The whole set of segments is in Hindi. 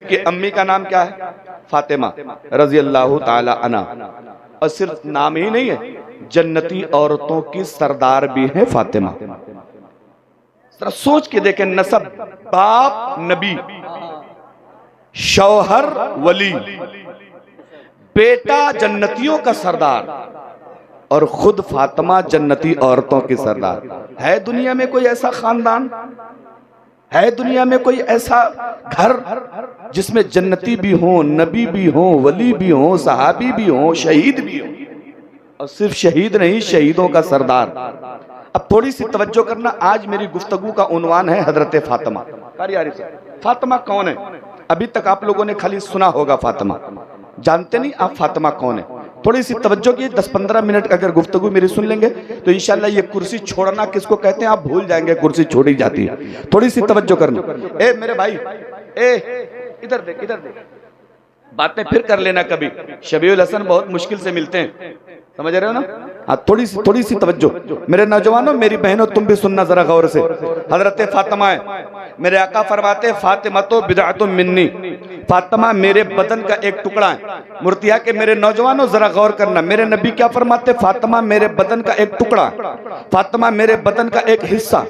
कि अम्मी का नाम क्या है? फातिमा रजी अल्लाह ताला अन्हा। और सिर्फ नाम ही नहीं है, जन्नती औरतों की सरदार भी है फातिमा। जरा सोच के देखें, नसब, बाप नबी, शौहर वली, बेटा जन्नतियों का सरदार और खुद फातिमा जन्नती औरतों की सरदार। है दुनिया में कोई ऐसा खानदान? है दुनिया में कोई ऐसा घर जिसमें जन्नती भी हो, नबी भी हो, वली भी हो, सहाबी भी हो, शहीद भी हो? और सिर्फ शहीद नहीं, शहीदों का सरदार। अब थोड़ी सी तवज्जो करना, आज मेरी गुफ्तगू का उन्वान है हजरत फातिमा। फातिमा कौन है? अभी तक आप लोगों ने खाली सुना होगा फातिमा, जानते नहीं आप फातिमा कौन है। थोड़ी सी तवज्जो की, 10-15 मिनट अगर गुफ्तगू मेरी सुन लेंगे तो इंशाल्लाह ये कुर्सी छोड़ना किसको कहते हैं आप भूल जाएंगे। कुर्सी छोड़ी जाती है, थोड़ी सी तवज्जो करना। ए मेरे भाई, इधर देख, इधर देख, बातें फिर कर लेना कभी। शबीउल हसन बहुत मुश्किल से मिलते हैं, समझ रहे हो ना? हाँ, थोड़ी सी तवज्जो मेरे नौजवानों, मेरी बहनों, तुम भी सुनना जरा गौर से। हजरत फातिमा है, मेरे आका फरमाते फातिमा तो बिदअतुम मिन्नी, फातिमा मेरे बदन का एक टुकड़ा है। मुर्तिया के मेरे नौजवानों जरा गौर करना, मेरे नबी क्या फरमाते? फातिमा मेरे बदन का एक टुकड़ा, फातिमा मेरे बदन का एक हिस्सा,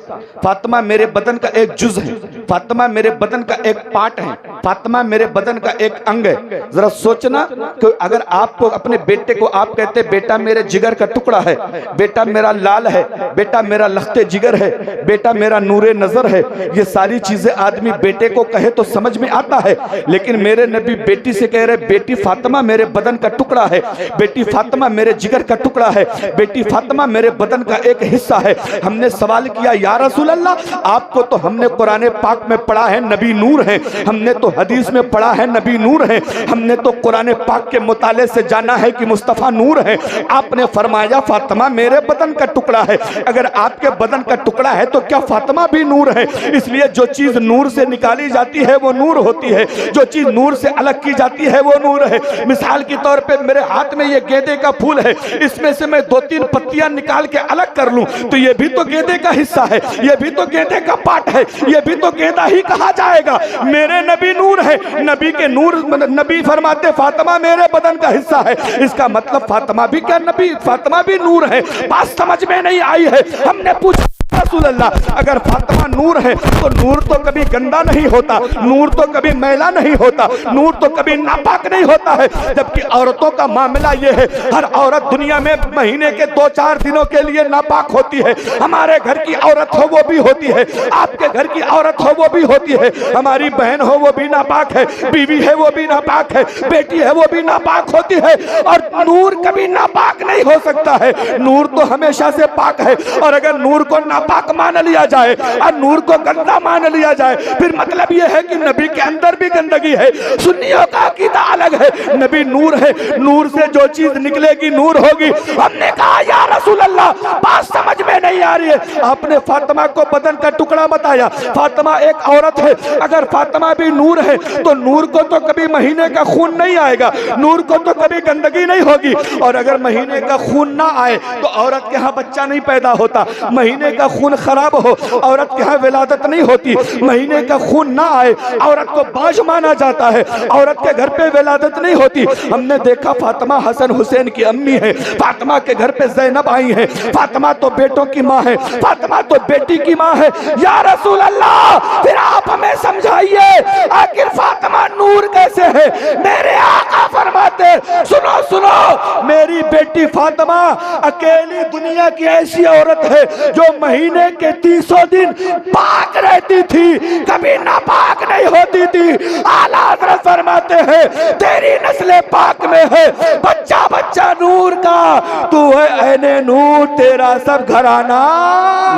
फातिमा मेरे बदन का एक जुज है, फातिमा मेरे बदन का एक पार्ट है, फातिमा मेरे बदन का एक अंग है। जरा सोचना कि अगर आपको अपने बेटे को आप कहते बेटा मेरे जिगर का टुकड़ा है, बेटा मेरा लाल है, बेटा मेरा लख्ते जिगर है, बेटा मेरा नूरे नजर है, ये सारी चीजें आदमी बेटे को कहे तो समझ में आता है। लेकिन मेरे नबी बेटी से कह रहे बेटी फातिमा मेरे बदन का टुकड़ा है, बेटी फातिमा मेरे जिगर का टुकड़ा है, बेटी फातिमा मेरे बदन का एक हिस्सा है। हमने सवाल किया या रसूल अल्लाह, आपको तो हमने कुरान पाक में पढ़ा है नबी नूर है, हमने तो हदीस में पढ़ा है नबी नूर है, हमने तो कुरान पाक के मुताले से जाना है कि मुस्तफा नूर है। आपने फरमाया फातिमा मेरे बदन का टुकड़ा है। अगर आपके बदन का टुकड़ा है तो क्या फातिमा भी नूर है? इसलिए जो चीज नूर से निकाली जाती है वो नूर होती है, जो चीज नूर से अलग की जाती है वो नूर है। मिसाल के तौर पे मेरे हाथ में ये गेंदे का फूल है, इसमें से मैं 2-3 पत्तियां निकाल के अलग कर लूं तो ये भी तो गेंदे का हिस्सा है, ये भी तो गेंदे का पार्ट है, ये भी तो गेंदा ही कहा जाएगा। मेरे नबी नूर है, नबी के नूर, नबी फरमाते फातिमा मेरे बदन का हिस्सा है। इसका मतलब फातिमा भी क्या नबी, फातिमा भी नूर है? बात समझ में नहीं आई है। हमने पूछा रसूल अल्लाह, अगर फातिमा नूर है तो नूर तो कभी गंदा नहीं होता, नूर तो कभी मैला नहीं होता, नूर तो कभी नापाक नहीं होता है। जबकि औरतों का मामला यह है, हर औरत दुनिया में महीने के 2-4 दिनों के लिए नापाक होती है। हमारे घर की औरत हो वो भी होती है, आपके घर की औरत हो वो भी होती है, हमारी बहन हो वो भी नापाक है, बीवी है वो भी नापाक है, बेटी है वो भी नापाक होती है। और नूर कभी नापाक नहीं हो सकता है, नूर तो हमेशा से पाक है। और अगर नूर को नापाक मान लिया जाए और नूर को गंदा मान लिया जाए, फिर मतलब यह है कि नबी के अंदर भी गंदगी है। सुन्नियों का अकीदा अलग है, नबी नूर है, नूर से जो चीज निकलेगी नूर होगी। हमने कहा या रसूल अल्लाह, बात समझ में नहीं आ रही है। आपने फातिमा को बदन का टुकड़ा बताया, फातिमा एक औरत है। अगर फातिमा भी नूर है तो नूर को तो कभी महीने का खून नहीं आएगा, नूर को तो कभी गंदगी नहीं होगी। और अगर महीने का खून ना आए तो औरत के यहाँ बच्चा नहीं पैदा होता, महीने का खून खराब हो औरत के यहाँ विलादत नहीं होती, महीने का खून ना आए औरत को बाज माना जाता है, औरत के घर पे विलादत नहीं होती। हमने देखा फातिमा हसन हुसैन की अम्मी है, फातिमा के घर पे ज़ैनब आई है, फातिमा तो बेटों की माँ है, फातिमा तो बेटी की माँ है। या रसूल अल्लाह, फिर आप हमें समझाइए आखिर फातिमा नूर कैसे है? मेरे आका फरमाते सुनो सुनो, मेरी बेटी फातिमा अकेली दुनिया की ऐसी औरत है जो महीने के 300 दिन पाक रहती थी, कभी नापाक नहीं होती थी। आला हज़रत फरमाते हैं तेरी नस्ल पाक में है, बच्चा बच्चा नूर का, तू है ऐने नूर, तेरा सब घराना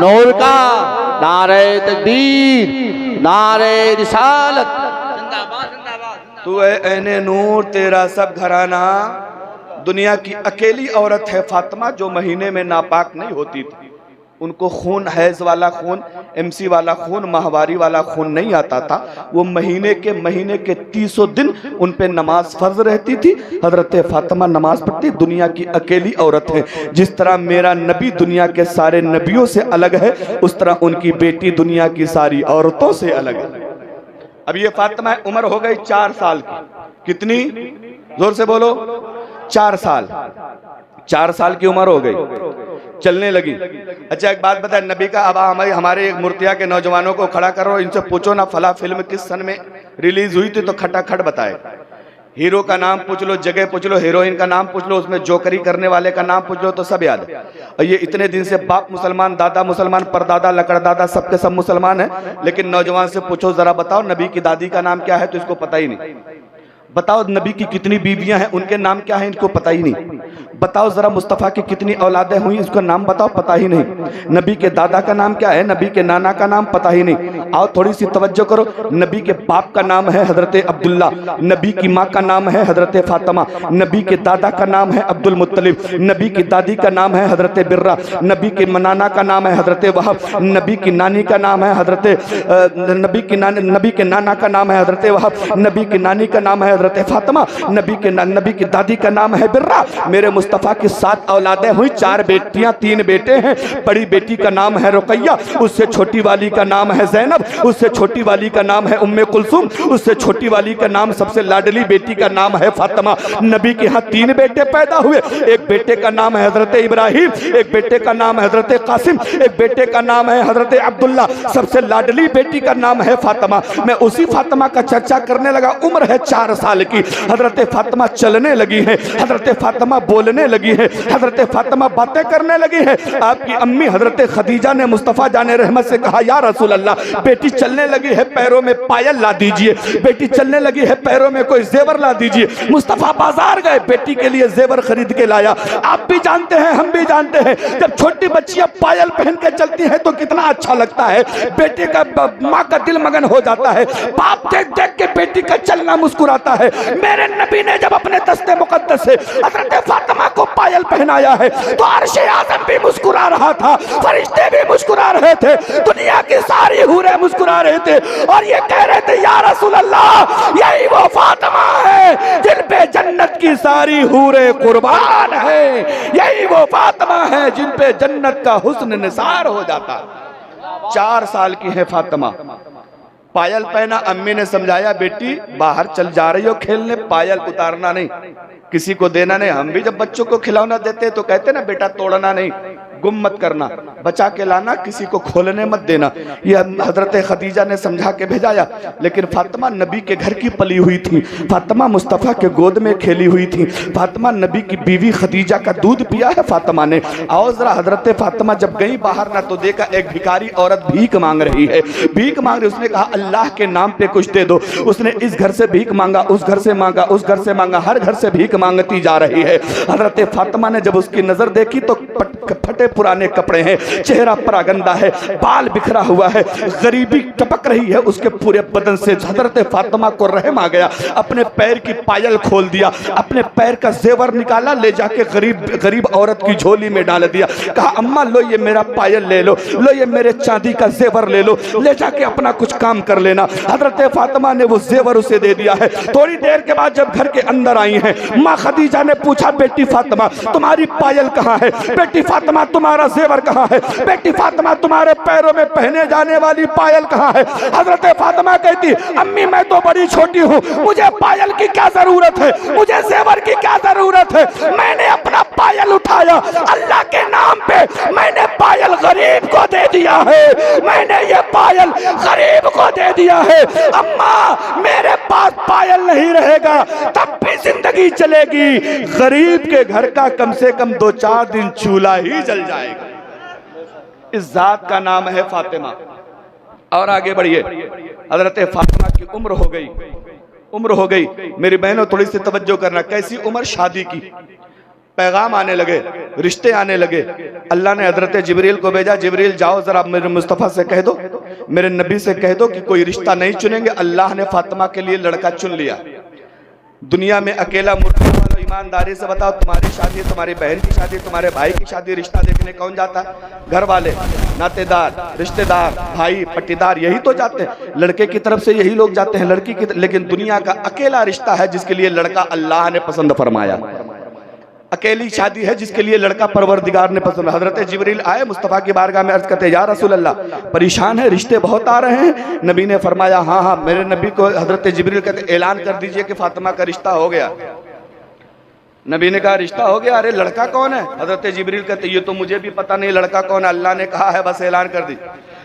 नूर का। नारे तकबीर, नारे रिसालत, तू है ऐने नूर, तेरा सब घराना। दुनिया की अकेली औरत है फातिमा जो महीने में नापाक नहीं होती थी। उनको खून, हैज वाला खून, एमसी वाला खून, माहवारी वाला खून नहीं आता था। वो महीने के 300 दिन उन पे नमाज फर्ज रहती थी। हजरत फातिमा नमाज पढ़ती, दुनिया की अकेली औरत है। जिस तरह मेरा नबी दुनिया के सारे नबियों से अलग है, उस तरह उनकी बेटी दुनिया की सारी औरतों से अलग है। अब ये फातिमा उम्र हो गई 4 साल की। कितनी? जोर से बोलो। 4 साल। 4 साल की उम्र हो गई, चलने लगी। अच्छा एक बात बताए, नबी का अब हमारे एक मुर्तिया के नौजवानों को खड़ा करो, इनसे पूछो ना फला फिल्म किस सन में रिलीज हुई थी, तो खटाखट बताए। हीरो का नाम पूछ लो, जगह पूछ लो, हीरोइन का नाम पूछ लो, उसमें जोकरी करने वाले का नाम पूछ लो, तो सब याद है। और ये इतने दिन से बाप मुसलमान, दादा मुसलमान, परदादा, लकड़दादा, सबके सब मुसलमान है, लेकिन नौजवान से पूछो जरा बताओ नबी की दादी का नाम क्या है, तो इसको पता ही नहीं। बताओ नबी की कितनी बीवियां हैं, उनके नाम क्या है, इनको पता ही नहीं। बताओ जरा मुस्तफ़ा की कितनी औलादें हुई, इसका नाम बताओ, पता ही नहीं। नबी के दादा का नाम क्या है, नबी के नाना का नाम पता ही नहीं। आओ थोड़ी सी तवज्जो करो, नबी के बाप का नाम है हजरत अब्दुल्ला, नबी की माँ का नाम है हजरत फातिमा, नबी के दादा का नाम है अब्दुल मुत्तलिब, नबी की दादी का नाम है हजरत बिर्रा, नबी के नाना का नाम है हजरत वहब, नबी की नानी का नाम है हजरत नबी के नाना का नाम है हजरत वहब, नबी की नानी का नाम है हजरत फातिमा, नबी की दादी का नाम है बिर्रा। मेरे मुस्तफ़ा की 7 औलादें हुई, 4 बेटियां 3 बेटे हैं। बड़ी बेटी का नाम है रुकैया, उससे छोटी वाली का नाम है ज़ैनब, उससे छोटी वाली का नाम है उम्मे कुलसुम, उससे छोटी वाली का नाम, सबसे लाडली बेटी का नाम है फातिमा। नबी के यहाँ 3 बेटे पैदा हुए, एक बेटे का नाम है हजरत इब्राहिम, एक बेटे का नाम है हजरत कासिम, एक बेटे का नाम है हजरत अब्दुल्ला, सबसे लाडली बेटी का नाम है फातिमा। मैं उसी फातिमा का चर्चा करने लगा। उम्र है 4 साल की, हजरत फातिमा चलने लगी है, हजरत फातिमा बोलने लगी है, हजरत फातिमा बातें करने लगी है। आपकी अम्मी हजरत खदीजा ने मुस्तफ़ा जाने रहमत से कहा, या रसूल अल्लाह, बेटी चलने लगी है, पैरों में पायल ला दीजिए, बेटी चलने लगी है, पैरों में कोई जेवर ला दीजिए। मुस्तफ़ा बाजार गए, बेटी के लिए जेवर खरीद के लाया। आप भी जानते हैं, हम भी जानते हैं, जब छोटी बच्चियां पायल पहन के चलती हैं तो कितना अच्छा लगता है, बेटे का, माँ का दिल मगन हो जाता है। बाप देख देख के बेटी का चलना मुस्कुराता है। मेरे नबी ने जब अपने दस्ते मुकद्दस से हजरत फातिमा को पायल पहनाया है तो अर्शे आज़म भी मुस्कुरा रहा था, फरिश्ते भी मुस्कुरा रहे थे, दुनिया की सारी हूरें मुस्कुरा रहे थे और ये कह रहे थे, या रसूल अल्लाह, यही वो फातिमा है जिन पे जन्नत की सारी हूरें कुर्बान है, यही वो फातिमा है जिन पे जन्नत का हुस्न निसार हो जाता। 4 साल की है फातिमा। पायल पहना, अम्मी ने समझाया, बेटी बाहर चल जा रही हो खेलने, पायल उतारना नहीं, किसी को देना नहीं। हम भी जब बच्चों को खिलौना देते तो कहते ना, बेटा तोड़ना नहीं, गुम मत करना, बचा के लाना, किसी को खोलने मत देना। ये हजरत खदीजा ने समझा के भेजाया। लेकिन फातिमा नबी के घर की पली हुई थी, फातिमा मुस्तफ़ा के गोद में खेली हुई थी, फातिमा नबी की बीवी खदीजा का दूध पिया है फातिमा ने। आओ जरा, हजरत फातिमा जब गई बाहर ना तो देखा एक भिखारी औरत भीख मांग रही है, भीख मांग रही। उसने कहा, अल्लाह के नाम पे कुछ दे दो। उसने इस घर से भीख मांगा, उस घर से मांगा, उस घर से मांगा, हर घर से भीख मांगती जा रही है। हजरत फातिमा ने जब उसकी नजर देखी तो फटे पुराने कपड़े हैं, चेहरा परागंदा है, बाल बिखरा हुआ है, गरीबी टपक रही है उसके पूरे बदन से। हजरत फातिमा को रहम आ गया, अपने पैर की पायल खोल दिया, अपने पैर का जेवर निकाला, ले जाके गरीब औरत की झोली में डाल दिया। कहा, अम्मा लो ये मेरा पायल ले लो, लो ये मेरे चांदी का जेवर ले लो, ले जाके अपना कुछ काम कर लेना। हजरत फातिमा ने वो जेवर उसे दे दिया है। थोड़ी देर के बाद जब घर के अंदर आई हैं, माँ खदीजा ने पूछा, बेटी फातिमा तुम्हारी पायल कहाँ है, बेटी फातिमा तुम्हारा जेवर कहाँ है, बेटी फातिमा तुम्हारे पैरों में पहने जाने वाली पायल कहाँ है। हजरत फातिमा कहती, अम्मी मैं तो बड़ी छोटी हूँ, मुझे पायल की क्या जरूरत है, मुझे जेवर की क्या जरूरत है। मैंने अपना पायल उठाया, अल्लाह के नाम पे मैंने पायल गरीब को दे दिया है, मैंने ये पायल गरीब को दे दिया है। अम्मा मेरे पास पायल नहीं रहेगा तब भी जिंदगी चलेगी, गरीब के घर का कम से कम 2-4 दिन चूल्हा ही जल जाएगा। इस जात का नाम है फातिमा। और आगे बढ़िए, हजरत फातिमा की उम्र हो गई, उम्र हो गई। मेरी बहनों थोड़ी सी तवज्जो करना, कैसी उम्र, शादी की। पैगाम आने लगे, रिश्ते आने लगे। अल्लाह ने हजरत जिब्रील को भेजा, जिब्रील जाओ जरा मेरे मुस्तफ़ा से कह दो, मेरे नबी से कह दो कि कोई रिश्ता नहीं चुनेंगे, अल्लाह ने फातिमा के लिए लड़का चुन लिया। दुनिया में अकेला मुर्दा वालों, ईमानदारी से बताओ, तुम्हारी शादी, तुम्हारी बहन की शादी, तुम्हारे भाई की शादी, रिश्ता देखने कौन जाता है? घर वाले, नातेदार, रिश्तेदार, भाई, पट्टीदार, यही तो जाते हैं। लड़के की तरफ से यही लोग जाते हैं, लड़की की। लेकिन दुनिया का अकेला रिश्ता है जिसके लिए लड़का अल्लाह ने पसंद फरमाया। अकेली शादी है जिसके लिए लड़का परवरदिगार ने पसंद। हजरत जिब्रील आए मुस्तफ़ा की बारगाह में, अर्ज करते या रसूल अल्लाह परेशान है, रिश्ते बहुत आ रहे हैं। नबी ने फरमाया हाँ हाँ। मेरे नबी को हजरत जिब्रील कहते ऐलान कर दीजिए कि फातिमा का रिश्ता हो गया। नबी ने कहा रिश्ता हो गया, अरे लड़का कौन है? हजरत जिब्रील कहते ये तो मुझे भी पता नहीं लड़का कौन है, अल्लाह ने कहा है, बस ऐलान कर दी।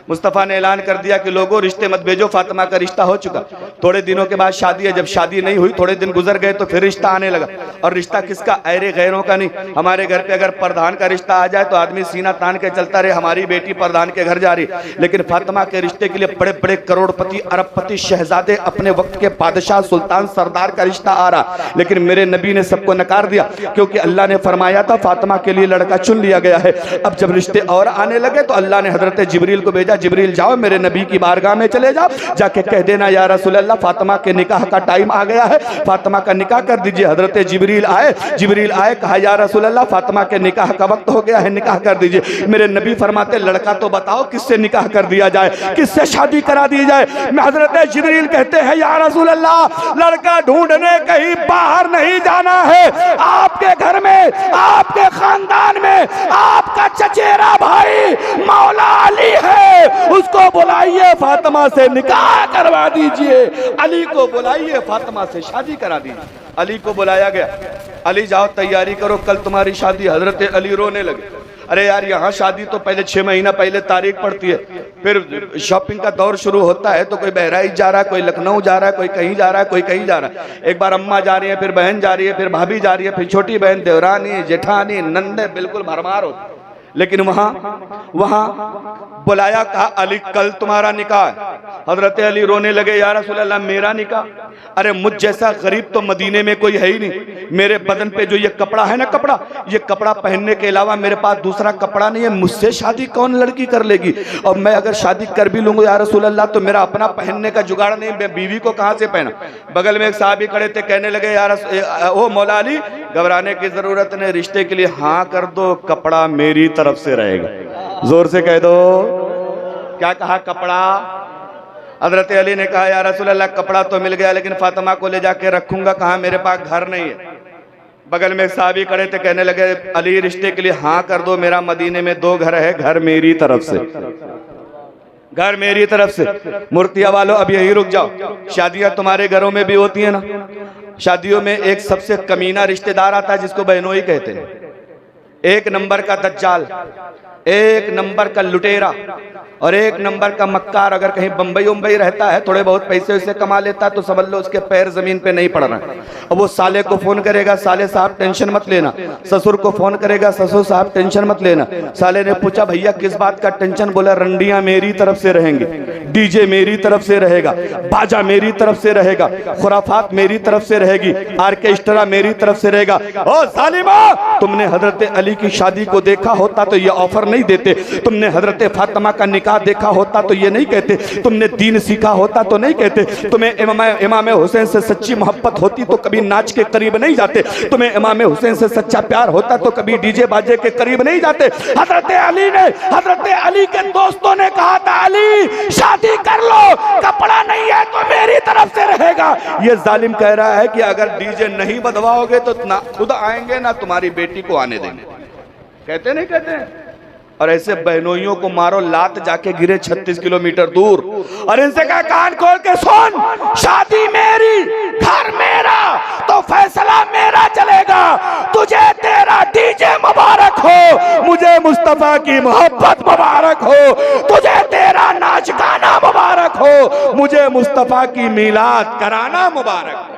मुस्तफ़ा ने ऐलान कर दिया कि लोगों रिश्ते मत भेजो, फातिमा का रिश्ता हो चुका। थोड़े दिनों के बाद शादी है, जब शादी नहीं हुई, थोड़े दिन गुजर गए तो फिर रिश्ता आने लगा। और रिश्ता किसका? अरे गैरों का नहीं। हमारे घर पे अगर प्रधान का रिश्ता आ जाए तो आदमी सीना तान के चलता रहे, हमारी बेटी प्रधान के घर जा रही। लेकिन फातिमा के रिश्ते के लिए बड़े बड़े करोड़पति, अरबपति, शहजादे, अपने वक्त के बादशाह, सुल्तान, सरदार का रिश्ता आ रहा। लेकिन मेरे नबी ने सबको नकार दिया, क्योंकि अल्लाह ने फरमाया था फातिमा के लिए लड़का चुन लिया गया है। अब जब रिश्ते और आने लगे तो अल्लाह ने हजरत जिब्रील को भेजा, जिब्रील जाओ मेरे नबी की बारगाह में चले जाओ, जाके कह देना या रसूल अल्लाह फातिमा के निकाह का टाइम आ गया है, फातिमा का निकाह कर दीजिए। हजरत जिब्रील आए, कहा या रसूल अल्लाह फातिमा के निकाह का वक्त हो गया है, निकाह कर दीजिए। मेरे नबी फरमाते लड़का तो बताओ किससे निकाह कर दिया जाए, किससे शादी करा दी जाए। मैं हजरत जिब्रील कहते हैं या रसूल अल्लाह लड़का ढूंढने कहीं बाहर नहीं जाना है, आपके घर में, आपके खानदान में आपका चचेरा भाई मौला अली है, उसको बुलाइए, फातिमा से निकाह करवा दीजिए। अली को बुलाइए, फातिमा से शादी करा दीजिए। अली को बुलाया गया, अली जाओ तैयारी करो, कल तुम्हारी शादी। हजरत अली रोने लगे, अरे यार यहाँ शादी तो पहले 6 महीना पहले तारीख पड़ती है, फिर शॉपिंग का दौर शुरू होता है, तो कोई बहराइच जा रहा है, कोई लखनऊ जा रहा है, कोई कहीं जा रहा है, कोई कहीं जा रहा है। एक बार अम्मा जा रही है, फिर बहन जा रही है, फिर भाभी जा रही है, फिर छोटी बहन, देवरानी, जेठानी, नंदे, बिल्कुल भरमार होती। लेकिन वहां बुलाया, कहा अली कल तुम्हारा निकाह है। हजरत अली रोने लगे, या रसूल अल्लाह मेरा निकाह? अरे मुझ जैसा गरीब तो मदीने में कोई है ही नहीं, मेरे बदन पे जो ये कपड़ा है ना, कपड़ा, ये कपड़ा पहनने के अलावा मेरे पास दूसरा कपड़ा नहीं है, मुझसे शादी कौन लड़की कर लेगी? और मैं अगर शादी कर भी लूंगा या रसूल अल्लाह तो मेरा अपना पहनने का जुगाड़ नहीं, मैं बीवी को कहां से पहना? बगल में एक साहबी खड़े थे, कहने लगे यार ओ मौला अली घबराने की जरूरत नहीं, रिश्ते के लिए हाँ कर दो, कपड़ा मेरी तरफ से रहेगा। जोर से कह दो। क्या कहा? कपड़ा। हजरत अली ने कहा या रसूल अल्लाह कपड़ा तो मिल गया, लेकिन फातिमा को ले जाके रखूंगा कहाँ? मेरे पास घर नहीं है। बगल में साहबी खड़े थे, कहने लगे अली रिश्ते के लिए हाँ कर दो, मेरा मदीने में 2 घर है, घर मेरी तरफ से, घर मेरी तरफ से। मूर्तिया वालों अब यही रुक जाओ, शादियां तुम्हारे घरों में भी होती है ना। शादियों में एक सबसे कमीना रिश्तेदार आता है जिसको बहनोई कहते हैं, एक नंबर का दज्जाल, एक नंबर का लुटेरा और एक नंबर का मक्कार। अगर कहीं बंबई उम्बई रहता है, थोड़े बहुत पैसे उसे कमा लेता है, तो समझ लो उसके पैर जमीन पे नहीं पड़ रहे हैं। अब वो साले को फोन करेगा, साले साहब टेंशन मत लेना। ससुर को फोन करेगा, ससुर साहब टेंशन मत लेना। साले ने पूछा भैया किस बात का टेंशन? बोला रंडियां मेरी तरफ से रहेंगे, डीजे मेरी तरफ से रहेगा, बाजा मेरी तरफ से रहेगा, खुराफात मेरी तरफ से रहेगी, आर्केस्ट्रा मेरी तरफ से रहेगा। ओ जालिमा, तुमने हजरत अली की शादी को देखा होता तो ये ऑफर नहीं देते, तुमने हजरत फातिमा का निकाह देखा होता तो ये नहीं कहते, तुमने दीन सीखा होता तो नहीं कहते, तुम्हें इमाम हुसैन से सच्ची मोहब्बत होती तो कभी नाच के करीब नहीं जाते, तुम्हें इमाम हुसैन से सच्चा प्यार होता तो कभी डीजे बाजे के करीब नहीं जाते। हजरत अली के दोस्तों ने कहा था अली शादी कर लो, कपड़ा नहीं है तो मेरी तरफ से रहेगा। ये जालिम कह रहा है कि अगर डीजे नहीं बदवाओगे तो ना खुद आएंगे ना तुम्हारी बेटी को आने देंगे। कहते नहीं कहते हैं? और ऐसे बहनोइयों को मारो लात, जाके गिरे 36 किलोमीटर दूर। और इनसे कहा कान खोल के सुन, शादी मेरी, घर मेरा, तो फैसला मेरा चलेगा। तुझे तेरा डीजे मुबारक हो, मुझे मुस्तफा की मोहब्बत मुबारक हो, तुझे तेरा नाच गाना मुबारक हो, मुझे मुस्तफा की मिलाद कराना मुबारक हो।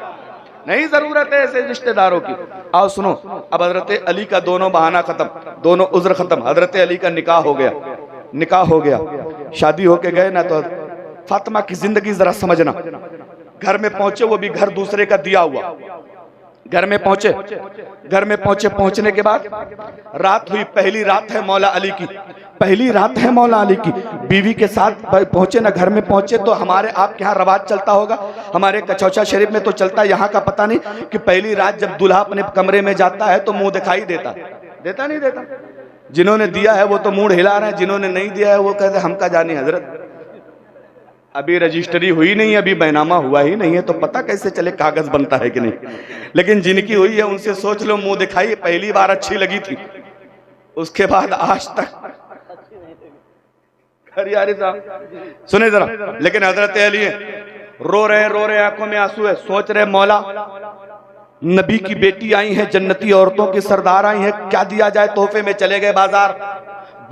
नहीं जरूरत है ऐसे रिश्तेदारों की। आओ सुनो, अब हजरत अली का दोनों बहाना खत्म, दोनों उज्र खत्म। हजरत अली का निकाह हो गया, निकाह हो गया, शादी होके गए ना। तो फातिमा की जिंदगी जरा समझना। घर में पहुंचे, वो भी घर दूसरे का दिया हुआ। घर में पहुंचे, पहुंचने के बाद रात हुई, पहली रात है मौला अली की, पहली रात है मौला अली की। बीवी के साथ पहुंचे ना, घर में पहुंचे तो हमारे आपके यहाँ रवाज चलता होगा, हमारे कचौचा शरीफ में तो चलता है, यहाँ का पता नहीं कि पहली रात जब दूल्हा अपने कमरे में जाता है तो मुंह दिखाई देता नहीं देता। जिन्होंने दिया है वो तो मुंह हिला रहे हैं, जिन्होंने नहीं दिया है वो कहते हम का जानी हजरत। अभी रजिस्ट्री हुई नहीं, अभी बैनामा हुआ ही नहीं है, तो पता कैसे चले कागज बनता है कि नहीं। लेकिन जिनकी हुई है उनसे सोच लो, मुंह दिखाई पहली बार अच्छी लगी थी, उसके बाद आज तक। यार साहब सुने जरा, लेकिन हजरत अली रो रहे आंखों में आंसू है, सोच रहे मौला नबी की बेटी आई है, जन्नती औरतों की सरदार आई है, क्या दिया जाए तोहफे में। चले गए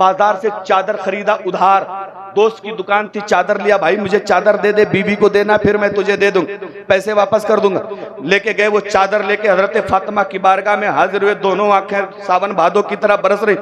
बाजार से चादर खरीदा उधार, दोस्त की दुकान थी, चादर लिया, भाई मुझे चादर दे दे, बीवी को देना फिर मैं तुझे दे दूंगा, पैसे वापस कर दूंगा। लेके गए वो चादर लेके हजरत फातिमा की बारगाह में हाजिर हुए, दोनों आंखें सावन भादों की तरह बरस रही।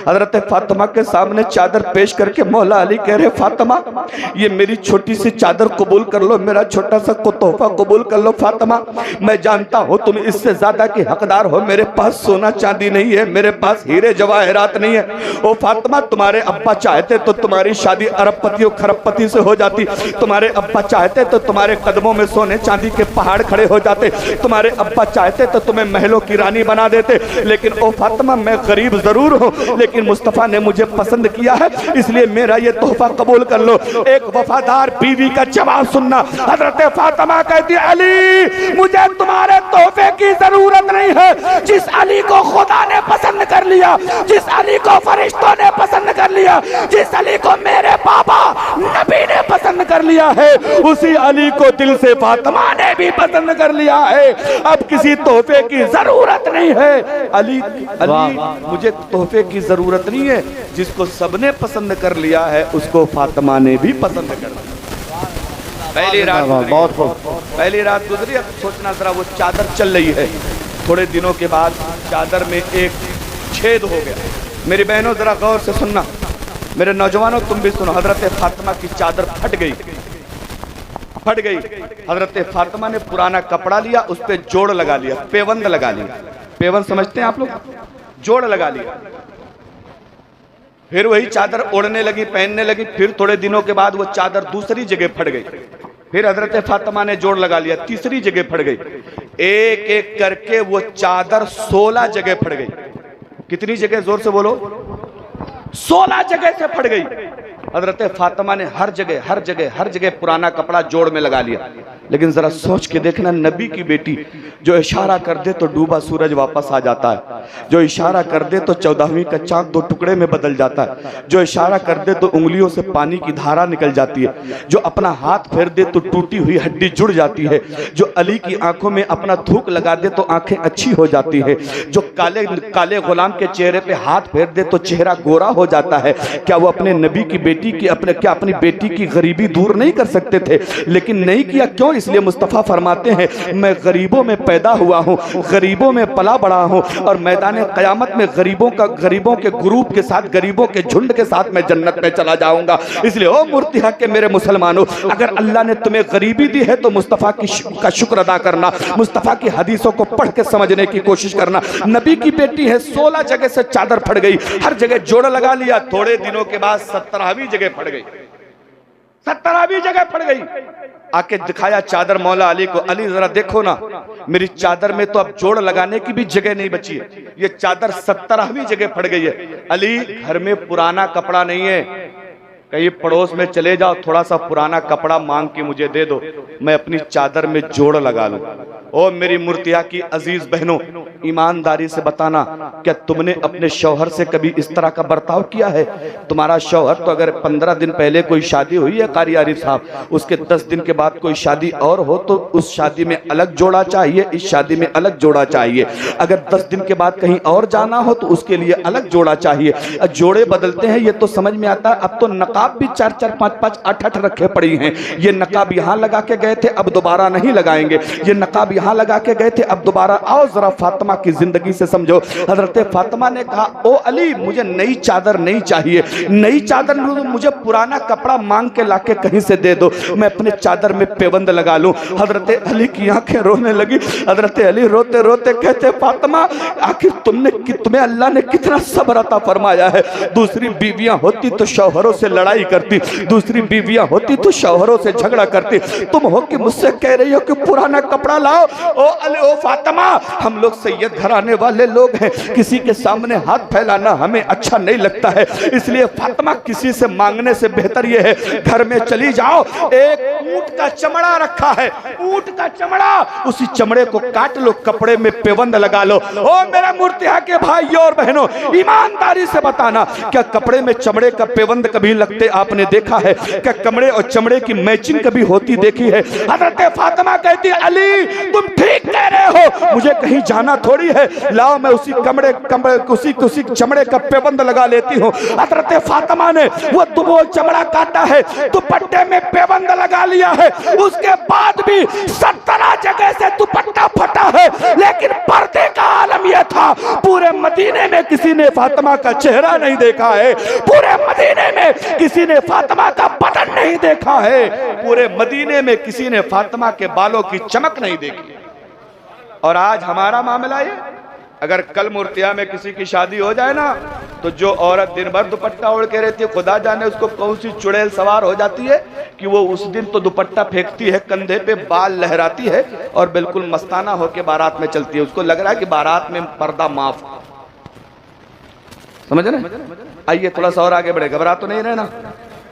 हजरत फातिमा के सामने चादर पेश करके मौला अली कह रहे, फातिमा ये मेरी छोटी सी चादर कबूल कर लो, मेरा छोटा सा तोहफा कबूल कर लो। फातिमा मैं जानता हूँ तुम इससे ज्यादा की हकदार हो, मेरे पास सोना चांदी नहीं है, मेरे पास हीरे जवाहरात नहीं है। ओ फातिमा तुम्हारे अब्बा चाहते तो तुम्हारी शादी अरबपतियों खरबपति से हो जाती, तुम्हारे अब्बा चाहते तो तुम्हारे कदमों में सोने चांदी के पहाड़ खड़े हो जाते, तुम्हारे अब्बा चाहते तो तुम्हें महलों की रानी बना देते। लेकिन ओ फातिमा मैं गरीब जरूर हूँ, लेकिन मुस्तफा ने मुझे पसंद किया है, इसलिए मेरा ये तोहफा कबूल कर लो। एक वफादार बीवी का जवाब सुनना। हजरत फातिमा कहती अली मुझे तुम्हारे तोहफे की जरूरत नहीं है, जिस अली को खुदा ने पसंद कर लिया, जिस अली को फरिश्तों ने पसंद कर लिया, जिस अली को मेरे बाबा नबी ने पसंद कर लिया है, उसी अली को दिल से फातिमा ने भी पसंद कर लिया है। अब किसी तोहफे की जरूरत नहीं है। अली मुझे तोहफे की जरूरत नहीं है, जिसको सबने पसंद कर लिया है उसको फातिमा ने भी पसंद कर लिया। पहली रात गुजरी। अब सोचना जरा, वो चादर चल रही है, थोड़े दिनों के बाद चादर में एक छेद हो गया। मेरी बहनों जरा गौर से सुनना, मेरे नौजवानों तुम भी सुनो। हजरत फातिमा की चादर फट गई। हजरत फातिमा ने पुराना कपड़ा लिया, उस पे जोड़ लगा लिया, पेवंद लगा लिया। पेवंद समझते हैं आप लोग? जोड़ लगा लिया। फिर वही चादर ओढ़ने लगी, पहनने लगी। फिर थोड़े दिनों के बाद वो चादर दूसरी जगह फट गई। फिर हजरत फातिमा ने जोड़ लगा लिया, तीसरी जगह फट गई। एक एक करके वो चादर 16 जगह फट गई। कितनी जगह? जोर से बोलो। 16 जगह से फट गई। हजरत फातिमा ने हर जगह पुराना कपड़ा जोड़ में लगा लिया। लेकिन जरा सोच के देखना, नबी की बेटी जो इशारा कर दे तो डूबा सूरज वापस आ जाता है, जो इशारा कर दे तो 14वीं का चांद 2 टुकड़े में बदल जाता है, जो इशारा कर दे तो उंगलियों से पानी की धारा निकल जाती है, जो अपना हाथ फेर दे तो टूटी हुई हड्डी जुड़ जाती है, जो अली की आंखों में अपना थूक लगा दे तो आंखें अच्छी हो जाती है, जो काले गुलाम के चेहरे पे हाथ फेर दे तो चेहरा गोरा हो जाता है। क्या वो अपने नबी की बेटी की अपनी बेटी की गरीबी दूर नहीं कर सकते थे? लेकिन नहीं किया। क्यों? इसलिए मुस्तफा फरमाते हैं मैं गरीबों में पैदा हुआ हूँ, गरीबों में पला बड़ा हूँ, और मैदान क़यामत में गरीबों के ग्रुप के साथ, गरीबों के झुंड के साथ मैं जन्नत में चला जाऊंगा। इसलिए ओ मुर्तिहा के मेरे मुसलमानों, अगर अल्लाह ने तुम्हें गरीबी दी है तो मुस्तफा का शुक्र अदा करना, मुस्तफा की हदीसों को पढ़ के समझने की कोशिश करना। नबी की बेटी है, 16 जगह से चादर फट गई, हर जगह जोड़ लगा लिया। थोड़े दिनों के बाद 17वीं जगह फट गई। 17वीं जगह फट गई। आके दिखाया चादर मौला अली को। अली जरा देखो ना, मेरी चादर में तो अब जोड़ लगाने की भी जगह नहीं बची है, ये चादर 17वीं जगह फट गई है। अली घर में पुराना कपड़ा नहीं है, कहीं पड़ोस में चले जाओ, थोड़ा सा पुराना कपड़ा मांग के मुझे दे दो, मैं अपनी चादर में जोड़ लगा लूं। ओ मेरी मुर्तिया की अजीज बहनों, ईमानदारी से बताना, क्या तुमने अपने शौहर से कभी इस तरह का बर्ताव किया है? तुम्हारा शौहर तो अगर 15 दिन पहले कोई शादी हुई है कारी आरिफ साहब, उसके 10 दिन के बाद कोई शादी और हो तो उस शादी में अलग जोड़ा चाहिए, इस शादी में अलग जोड़ा चाहिए। अगर 10 दिन के बाद कहीं और जाना हो तो उसके लिए अलग जोड़ा चाहिए। जोड़े बदलते हैं ये तो समझ में आता है। अब तो नकाब भी 4-4, 5-5, 8-8 रखे पड़ी हैं। ये नकाब यहाँ लगा के गए थे, अब दोबारा नहीं लगाएंगे। ये नकाब यहाँ लगा के गए थे, अब दोबारा आओ जरा फातिमा की जिंदगी से समझो। हजरत फातिमा ने कहा ओ अली मुझे नई चादर नहीं चाहिए, नई चादर मुझे पुराना कपड़ा मांग के लाके कहीं से दे दो, मैं अपने चादर में पेबंद लगा लूं। हजरत अली की आंखें रोने लगी। हजरत अली रोते रोते कहते फातिमा आखिर तुम्हें अल्लाह ने कितना सब्र अता फरमाया है। दूसरी बीवियां होती तो शौहरों से लड़ाई करती, दूसरी बीवियां होती तो शौहरों से झगड़ा करती, तुम हो कि मुझसे कह रही हो कि पुराना कपड़ा लाओ। ओ फातिमा हम लोग सैयद पातेहियत घराने वाले लोग हैं, किसी के सामने हाथ फैलाना हमें अच्छा नहीं लगता है, इसलिए फातिमा किसी से मांगने से बेहतर यह है घर में चली जाओ, एक ऊंट का चमड़ा रखा है, ऊंट का चमड़ा, उसी चमड़े को काट लो, कपड़े में पेवंद लगा लो। ओ मेरा मूर्तिया के भाइयों और बहनों, ईमानदारी से बताना, क्या कपड़े में चमड़े का पेवंद कभी लगते आपने देखा है? क्या कमरे और चमड़े की मैचिंग कभी होती देखी है? हजरत फातिमा कहती अली तुम ठीक कह रहे हो, मुझे कहीं जाना थोड़ी है, लाओ मैं उसी उसी चमड़े का पेवंद लगा लेती हूँ। हजरत फातिमा ने वो चमड़ा काटा है, दुपट्टे में पेवंद लगा लिया है, उसके बाद भी 17 जगह से दुपट्टा फटा है, लेकिन पर्दे का आलम यह था पूरे मदीने में किसी ने फातिमा का चेहरा नहीं देखा है, पूरे मदीने में किसी ने फातिमा का बदन नहीं देखा है, पूरे मदीने में किसी ने फातिमा के बालों की चमक नहीं देखी। और आज हमारा मामला ये, अगर कल मूर्तिया में किसी की शादी हो जाए ना, तो जो औरत दिन भर दुपट्टा ओढ़ के रहती है, खुदा जाने उसको कौन सी चुड़ैल सवार हो जाती है कि वो उस दिन तो दुपट्टा फेंकती है, कंधे पे बाल लहराती है और बिल्कुल मस्ताना होके बारात में चलती है, उसको लग रहा है कि बारात में पर्दा माफ। समझ रहे? आइए थोड़ा सा और आगे बढ़े, घबरा तो नहीं रहना,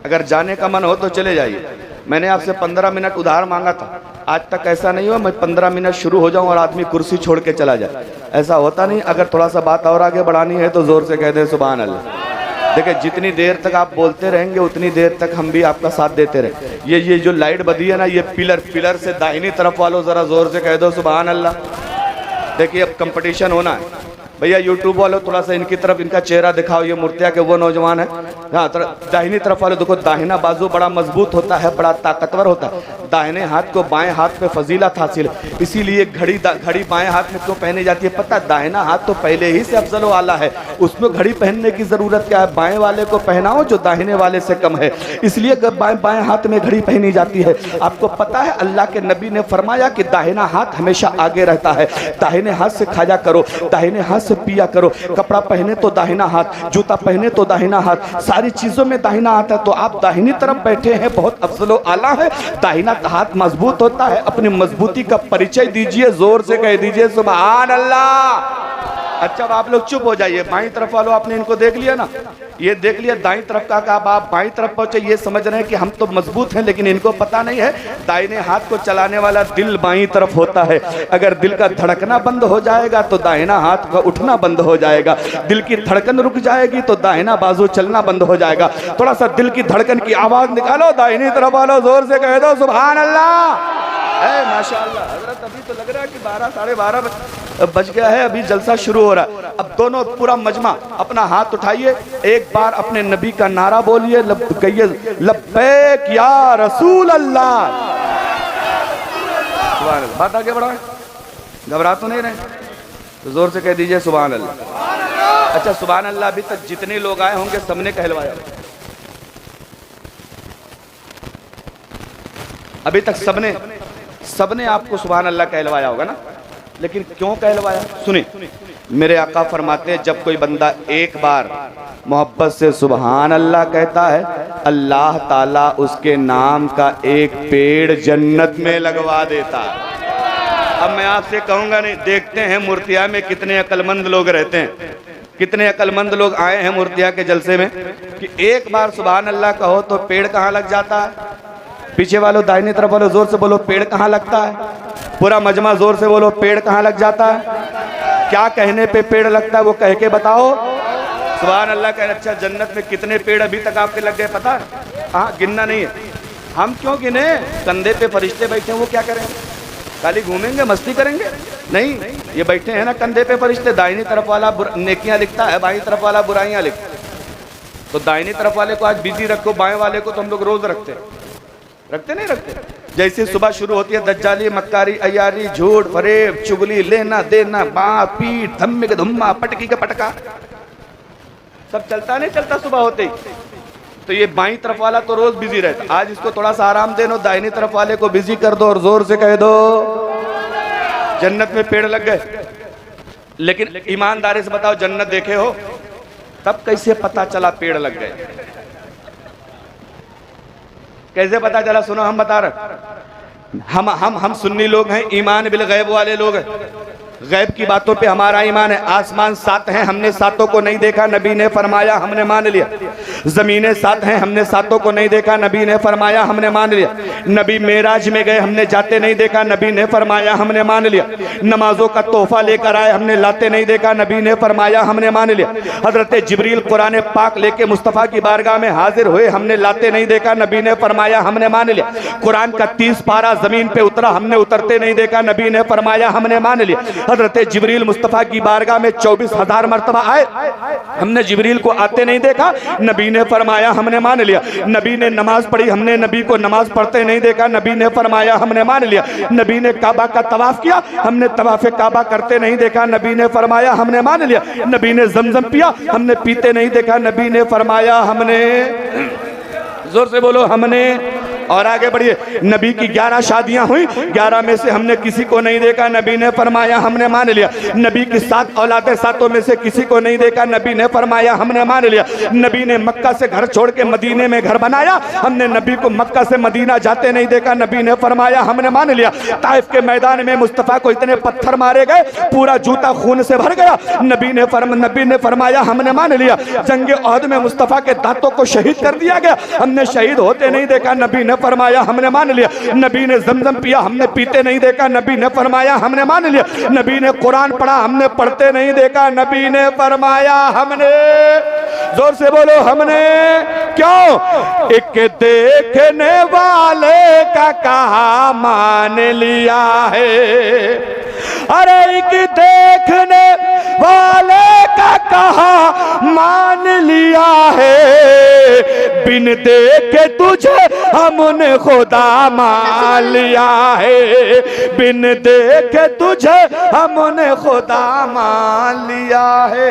अगर जाने का मन हो तो चले जाइए। मैंने आपसे 15 मिनट उधार मांगा था, आज तक ऐसा नहीं हुआ मैं 15 मिनट शुरू हो जाऊं और आदमी कुर्सी छोड़ के चला जाए, ऐसा होता नहीं। अगर थोड़ा सा बात और आगे बढ़ानी है तो जोर से कह दे सुभान अल्लाह। देखिए जितनी देर तक आप बोलते रहेंगे उतनी देर तक हम भी आपका साथ देते रहे। ये जो लाइट बदी है ना, ये पिलर से दाहिनी तरफ वालों जरा जोर से कह दो सुभान अल्लाह। देखिए अब कंपटीशन होना है भैया, यूट्यूब वालों थोड़ा सा इनकी तरफ इनका चेहरा दिखाओ, ये मूर्तिया के वो नौजवान है, हाँ दाहिनी तरफ वाले देखो, दाहिना बाजू बड़ा मजबूत होता है, बड़ा ताकतवर होता है, दाहिने हाथ को बाएं हाथ पे फजीलत हासिल, इसीलिए घड़ी बाएं हाथ में क्यों पहनी जाती है पता है? दाहिना हाथ तो पहले ही से अफजल वाला है, उसमें घड़ी पहनने की जरूरत क्या है? बाएं वाले को पहनाओ जो दाहिने वाले से कम है, इसलिए बाएं हाथ में घड़ी पहनी जाती है। आपको पता है अल्लाह के नबी ने फरमाया कि दाहिना हाथ हमेशा आगे रहता है, दाहिने हाथ से खाया करो, दाहिने हाथ से पिया करो, कपड़ा पहने तो दाहिना हाथ, जूता पहने तो दाहिना हाथ, सारी चीजों में दाहिना हाथ है। तो आप दाहिनी तरफ बैठे हैं, बहुत अफजल आला है, दाहिना हाथ मजबूत होता है, अपनी मजबूती का परिचय दीजिए, जोर से कह दीजिए सुभान अल्लाह। अच्छा अब आप लोग चुप हो जाइए, बाईं तरफ वालों आपने इनको देख लिया ना, ये देख लिया दाईं तरफ का, आप बाईं तरफ पहुंचे, ये समझ रहे हैं कि हम तो मजबूत हैं, लेकिन इनको पता नहीं है दाहिने हाथ को चलाने वाला दिल बाईं तरफ होता है। अगर दिल का धड़कना बंद हो जाएगा तो दाहिना हाथ का उठना बंद हो जाएगा, दिल की धड़कन रुक जाएगी तो दाहिना बाजू चलना बंद हो जाएगा। थोड़ा सा दिल की धड़कन की आवाज निकालो, दाहिनी तरफ वालों जोर से कह दो सुभान अल्लाह। माशाअल्लाह हजरत, अभी तो लग रहा है कि 12 साढ़े 12 बज गया है, अभी जलसा शुरू हो रहा है। अब दोनों पूरा मजमा अपना हाथ उठाइए, एक बार अपने नबी का नारा बोलिए, कहिए लब्बैक या रसूल अल्लाह। बात आगे बढ़ाएं, घबरा तो नहीं रहे, तो जोर से कह दीजिए सुभान अल्लाह। अच्छा सुभान अल्लाह अभी तक जितने लोग आए होंगे सबने कहलवाया, अभी तक सबने आपको सुभान अल्लाह कहलवाया होगा ना, लेकिन क्यों कहलवाया सुने। मेरे आका फरमाते हैं जब कोई बंदा एक बार मोहब्बत से सुभान अल्लाह कहता है, अल्लाह ताला उसके नाम का एक पेड़ जन्नत में लगवा देता है। अब मैं आपसे कहूंगा नहीं, देखते हैं मूर्तिया में कितने अक्लमंद लोग रहते हैं, कितने अक्लमंद लोग आए हैं मूर्तिया के जलसे में कि एक बार सुभान अल्लाह कहो तो पेड़ कहाँ लग जाता है। पीछे वालों दाहिनी तरफ वालों जोर से बोलो पेड़ कहाँ लगता है, पूरा मजमा जोर से बोलो पेड़ कहाँ लग जाता है। क्या कहने पे पेड़ लगता है वो कह के बताओ सुभान अल्लाह कह। अच्छा जन्नत में कितने पेड़ अभी तक आपके लग गए पता है? हाँ गिनना नहीं है, हम क्यों गिने, कंधे पे फरिश्ते बैठे हैं, वो क्या करेंगे, खाली घूमेंगे मस्ती करेंगे? नहीं, ये बैठे हैं ना कंधे पे फरिश्ते, दाहिनी तरफ वाला नेकियां लिखता है, बाईं तरफ वाला बुराइयां लिखता है। तो दाहिनी तरफ वाले को आज बिजी रखो, बाएं वाले को तो हम लोग रोज रखते नहीं रखते। जैसे सुबह शुरू होती है दज्जाली, मक्कारी, अयारी, झूठ, फरेब, चुगली, लेना देना, बाँ पीठ, धम्मे का धुम्मा, पटकी का पटका, सब चलता नहीं चलता सुबह होते ही। तो ये बाईं तरफ वाला तो रोज बिजी रहता, आज इसको थोड़ा सा आराम देनो, दाहिनी तरफ वाले को बिजी कर दो और जोर से कह दो जन्नत में पेड़ लग गए। लेकिन ईमानदारी से बताओ जन्नत देखे हो? तब कैसे पता चला पेड़ लग गए? कैसे पता चला? सुनो हम बता रहे, हम सुन्नी लोग हैं, ईमान बिल गैब वाले लोग हैं। गैब की बातों पे हमारा ईमान है। आसमान 7 हैं, हमने 7 को नहीं देखा, नबी ने फरमाया हमने मान लिया। जमीनें 7 हैं, हमने 7 को नहीं देखा, नबी ने फरमाया हमने मान लिया। नबी मेराज में गए, हमने जाते नहीं देखा, नबी ने फरमाया हमने मान लिया। नमाजों का तोहफा लेकर आए, हमने लाते नहीं देखा, नबी ने फरमाया हमने मान लिया। हजरत जिब्रील कुरान पाक लेके मुस्तफ़ा की बारगाह में हाजिर हुए, हमने लाते नहीं देखा, नबी ने फरमाया हमने मान लिया। कुरान का 30 पारा जमीन पे उतरा, हमने उतरते नहीं देखा, नबी ने फरमाया हमने मान लिया। हजरत जिब्रील मुस्तफ़ा की बारगाह में 24,000 मरतबा आए, हमने जिब्रील को आते नहीं देखा, नबी ने फरमाया हमने मान लिया। नबी ने नमाज पढ़ी, हमने नबी को नमाज पढ़ते नहीं देखा, नबी ने फरमाया हमने मान लिया। नबी ने काबा का तवाफ किया, हमने तवाफ़े काबा करते नहीं देखा, नबी ने फरमाया हमने मान लिया। नबी ने जमजम पिया, हमने पीते नहीं देखा, नबी ने फरमाया हमने, जोर से बोलो हमने। और आगे बढ़िए, नबी की 11 शादियां हुई, 11 में से हमने किसी को नहीं देखा, नबी ने फरमाया हमने मान लिया। नबी की 7 औलादें, 7 में से किसी को नहीं देखा, नबी ने फरमाया हमने मान लिया। नबी ने मक्का से घर छोड़ के मदीने में घर बनाया, हमने नबी को मक्का से मदीना जाते नहीं देखा, नबी ने फरमाया हमने मान लिया। ताइफ के मैदान में मुस्तफ़ा को इतने पत्थर मारे गए, पूरा जूता खून से भर गया, नबी ने फरमाया हमने मान लिया। जंग ओहद में मुस्तफ़ा के दांतों को शहीद कर दिया गया, हमने शहीद होते नहीं देखा, नबी ने फरमाया हमने मान लिया। नबी ने जमजम पिया, हमने पीते नहीं देखा, नबी ने फरमाया हमने मान लिया। नबी ने कुरान पढ़ा, हमने पढ़ते नहीं देखा, नबी ने फरमाया हमने, जोर से बोलो हमने। क्यों? एक देखने वाले का कहा मान लिया है, अरे एक देखने वाले का कहा मान लिया है, बिन देखे तुझे हमने खुदा मान लिया है, बिन देखे तुझे हमने खुदा मान लिया है।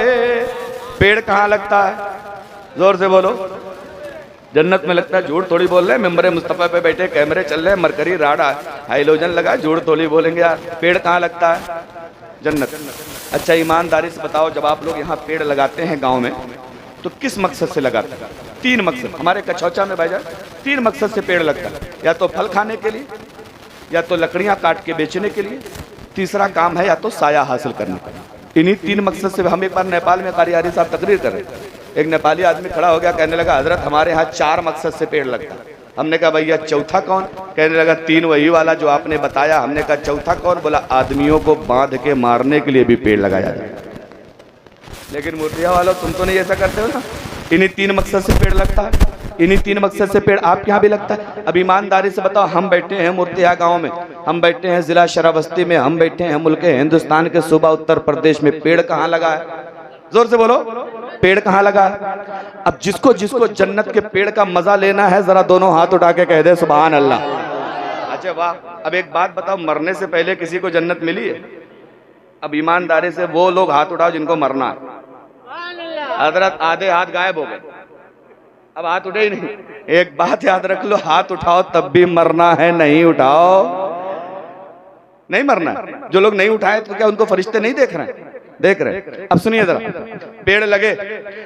पेड़ कहाँ लगता है? जोर से बोलो। जन्नत में लगता है। झूठ थोड़ी बोल रहे हैं, मेंबर मुस्तफ़ा पे बैठे, कैमरे चल रहे हैं, मरकरी राडा हाइलोजन लगा, झूठ थोड़ी बोलेंगे यार। पेड़ कहाँ लगता है? जन्नत। अच्छा ईमानदारी से बताओ, जब आप लोग यहाँ पेड़ लगाते हैं गांव में, तो किस मकसद से लगाते हैं? 3 मकसद। हमारे कछौचा में भाईजान 3 मकसद से पेड़ लगता है, या तो फल खाने के लिए, या तो लकड़ियाँ काट के बेचने के लिए, तीसरा काम है या तो साया हासिल करने का। इन्हीं 3 मकसद से हम एक बार नेपाल में कारियारी साहब तकरीर कर रहे थे, एक नेपाली आदमी खड़ा हो गया, कहने लगा हजरत हमारे यहाँ 4 मकसद से पेड़ लगता है। हमने कहा भैया चौथा कौन? कहने लगा 3 वही वाला जो आपने बताया। हमने कहा चौथा कौन? बोला आदमियों को बांध के मारने के लिए भी पेड़ लगाया जाए। लेकिन मूर्तिया वालों तुम तो नहीं ऐसा करते हो ना। इन्हीं 3 मकसद से पेड़ लगता है, इन्हीं 3 मकसद से पेड़ आपके यहाँ भी लगता है। अब ईमानदारी से बताओ, हम बैठे हैं मूर्तिया गांव में, हम बैठे हैं जिला शरावस्ती में, हम बैठे हैं मुल्क हिंदुस्तान के सूबा उत्तर प्रदेश में, पेड़ कहाँ लगा है? जोर से बोलो, पेड़ कहाँ लगा है? अब जिसको जिसको जन्नत के पेड़ का मजा लेना है, जरा दोनों हाथ उठा के कह दे सुभान अल्लाह। अच्छा वाह। अब एक बात बताओ, मरने से पहले किसी को जन्नत मिली है? अब ईमानदारी से वो लोग हाथ उठाओ जिनको मरना है। हजरत आधे हाथ गायब हो गए, अब हाथ उठे ही नहीं। एक बात याद रख लो, हाथ उठाओ तब भी मरना है, नहीं उठाओ नहीं मरना है। जो लोग नहीं उठाए तो क्या उनको फरिश्ते नहीं देख रहे हैं? देख रहे। अब सुनिए जरा, पेड़ लगे,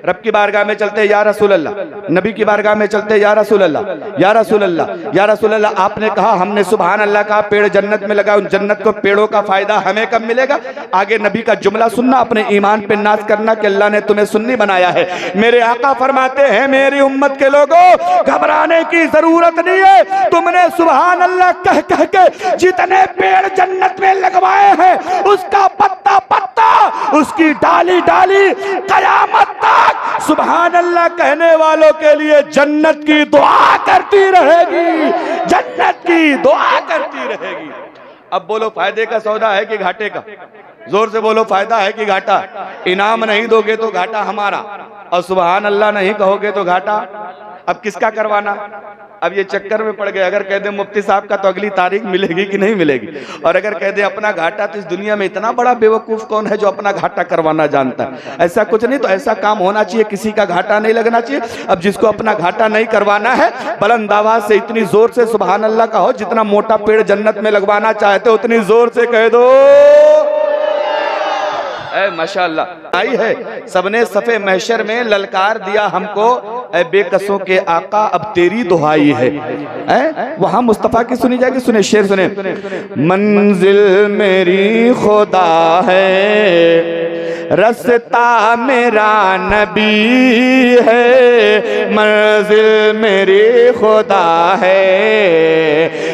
रब की बारगाह में चलते या रसूल अल्लाह, नबी की बारगाह में चलते या रसूल अल्लाह, या रसूल अल्लाह, या रसूल अल्लाह। आपने कहा, हमने सुभान अल्लाह कहा, पेड़ जन्नत में लगा। उन जन्नत को, पेड़ों का फायदा हमें कब मिलेगा? आगे नबी का जुमला सुनना, अपने ईमान पे नाज करना कि अल्लाह ने तुम्हें सुन्नी बनाया है। मेरे आका फरमाते हैं, मेरी उम्मत के लोगों घबराने की जरूरत नहीं है। तुमने सुभान अल्लाह कह कह के जितने पेड़ जन्नत में लगवाए हैं, उसका पत्ता पत्ता, उसकी डाली डाली कयामत तक सुभान अल्लाह कहने वालों के लिए जन्नत की दुआ करती रहेगी, जन्नत की दुआ करती रहेगी। अब बोलो, फायदे का सौदा है कि घाटे का? जोर से बोलो, फायदा है कि घाटा? इनाम नहीं दोगे तो घाटा हमारा, और सुभान अल्लाह नहीं कहोगे तो घाटा। अब किसका करवाना? अब ये चक्कर में पड़ गए। अगर कह दे मुफ्ती साहब का तो अगली तारीख मिलेगी कि नहीं मिलेगी, और अगर कह दे अपना घाटा, तो इस दुनिया में इतना बड़ा बेवकूफ कौन है जो अपना घाटा करवाना जानता है? ऐसा कुछ नहीं। तो ऐसा काम होना चाहिए, किसी का घाटा नहीं लगना चाहिए। अब जिसको अपना घाटा नहीं करवाना है, बुलंद आवाज से इतनी जोर से सुभान अल्लाह कहो, जितना मोटा पेड़ जन्नत में लगवाना चाहते हो उतनी जोर से कह दो। माशाअल्लाह आई है। सबने सफे महशर में ललकार दिया हमको, ऐ बेकसों के आका अब तेरी दुहाई है। वहां मुस्तफा की सुनी जाएगी। सुने शेर सुने। मंजिल मेरी खुदा है, रास्ता मेरा नबी है। मंजिल मेरी खुदा है,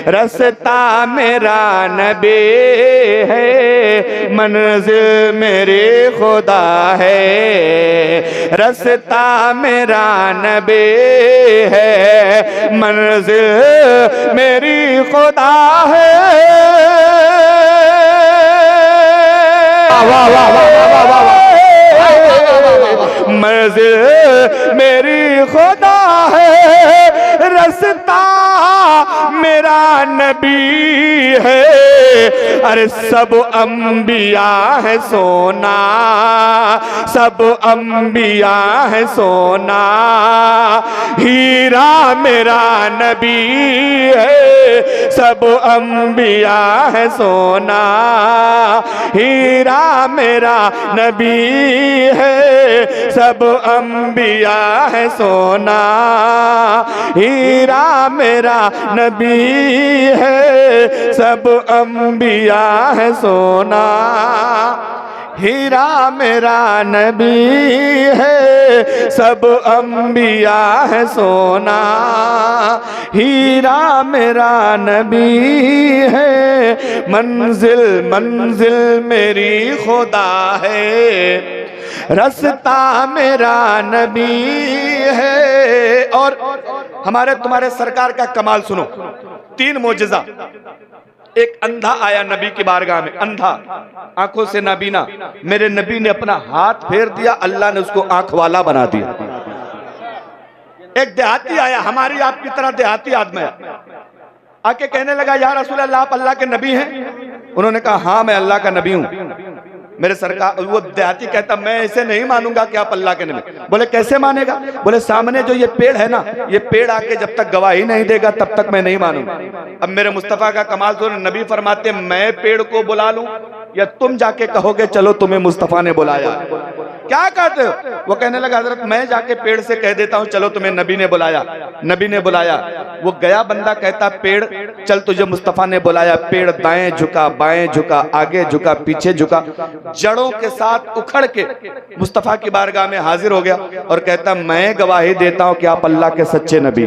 रास्ता मेरा नबी है। मंजिल मेरी खुदा है, रास्ता मेरा नबी है। मंजिल मेरी खुदा है। वाह वाह वाह वाह वाह। मंजिल मेरी खुदा है, रास्ता मेरा नबी है। अरे सब अंबिया है सोना, सब अंबिया है सोना। हीरा मेरा नबी है, सब अंबिया है सोना। हीरा मेरा नबी है, सब अंबिया है सोना। हीरा मेरा नबी है, सब अंबिया है सोना। हीरा मेरा नबी है, सब अंबिया है सोना। हीरा मेरा नबी है। मंजिल मंजिल मेरी खुदा है, रास्ता मेरा नबी है। और हमारे तुम्हारे सरकार का कमाल सुनो। 3 मोजज़ा। एक अंधा आया नबी की बारगाह में, अंधा, आंखों से नाबीना। मेरे नबी ने अपना हाथ फेर दिया, अल्लाह ने उसको आंख वाला बना दिया। एक देहाती आया, हमारी आपकी तरह देहाती आदमी, आके कहने लगा या रसूल अल्लाह आप अल्लाह के नबी हैं? उन्होंने कहा हाँ मैं अल्लाह का नबी हूं। मेरे सरकार, वो देहाती कहता मैं ऐसे नहीं मानूंगा कि आप अल्लाह के नबी। बोले कैसे मानेगा? बोले सामने जो ये पेड़ है ना, ये पेड़ आके जब तक गवाही नहीं देगा तब तक मैं नहीं मानूंगा। अब मेरे मुस्तफा का कमाल सुनो, नबी फरमाते मैं पेड़ को बुला लूं या तुम जाके कहोगे चलो तुम्हें मुस्तफा ने बुलाया? क्या कहते हो? वो कहने लगा हजरत मैं जाके पेड़ से कह देता हूं चलो तुम्हें नबी ने बुलाया। नबी ने बुलाया, वो गया बंदा कहता पेड़ चल तुझे मुस्तफा ने बुलाया। पेड़ दाएं झुका, बाएं झुका, आगे झुका, पीछे झुका, जड़ों के साथ उखड़ के मुस्तफा की बारगाह में हाजिर हो गया और कहता मैं गवाही देता हूं कि आप अल्लाह के सच्चे नबी,